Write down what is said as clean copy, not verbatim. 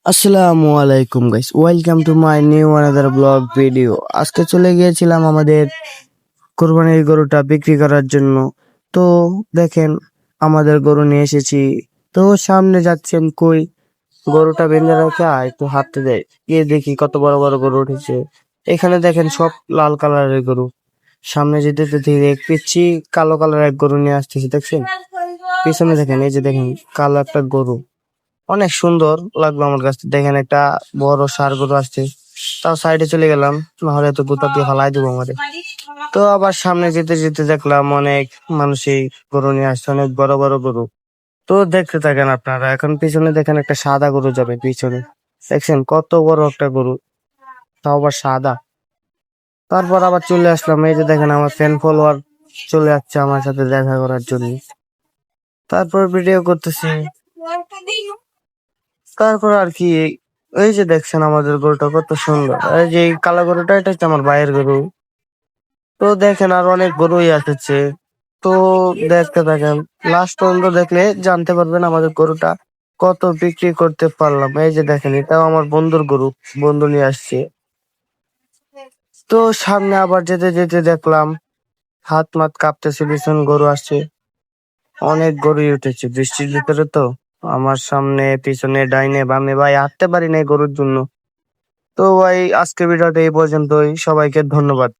আসসালামু আলাইকুম guys, welcome to my new another blog video. আজকে চলে গিয়েছিলাম আমাদের কোরবানির গরুটা বিক্রি করার জন্য। তো দেখেন, আমাদের গরু নিয়ে এসেছি। তো সামনে যাচ্ছেন কই, গরুটা বেঁধে রাখা একটু হাঁটতে দেয়, গিয়ে দেখি কত বড় বড় গরু উঠেছে। এখানে দেখেন সব লাল কালারের গরু। সামনে যেতে যেতে এক পিচ্ছি কালো কালারের এক গরু নিয়ে আসতেছে, দেখছেন? পিছনে দেখেন, এই যে দেখেন কালো একটা গরু, অনেক সুন্দর লাগলো আমার কাছে। দেখেন একটা বড় ষাঁড় গরু আসছে, তাও সাইডে চলে গেলাম, নাহলে তো গোতা দিয়ে ফালাই দেবো আমাদের। তো আবার সামনে যেতে যেতে দেখলাম অনেক মানুষই গরু নিয়ে আসছে, অনেক বড় বড় গরু। তো দেখতে থাকেন আপনারা। এখন পিছনে দেখেন একটা সাদা গরু যাবে পিছনে, দেখছেন কত বড় একটা গরু, তাও আবার সাদা। তারপর আবার চলে আসলাম, এই যে দেখেন আমার ফ্যান ফলোয়ার চলে যাচ্ছে আমার সাথে দেখা করার জন্য। তারপর ভিডিও করতেছি। তারপর আর কি, এই যে দেখছেন আমাদের গরুটা কত সুন্দর। এই যে এই কালো গরুটা, এটা হচ্ছে আমার ভাইয়ের গরু। তো দেখেন আর অনেক গরুই আসছে। তো দেখতে থাকেন, লাস্ট পর্যন্ত দেখলে জানতে পারবেন আমাদের গরুটা কত বিক্রি করতে পারলাম। এই যে দেখেন, এটাও আমার বন্ধুর গরু, বন্ধু নিয়ে আসছে। তো সামনে আবার যেতে যেতে দেখলাম হাত মাত কাঁপতেছে, ভীষণ গরু আসছে, অনেক গরুই উঠেছে বৃষ্টির ভিতরে। তো আমার সামনে পিছনে ডাইনে বামে ভাই হাঁটতে পারি না এই গরুর জন্য। তো ভাই, আজকের ভিডিওটা এই পর্যন্তই, সবাইকে ধন্যবাদ।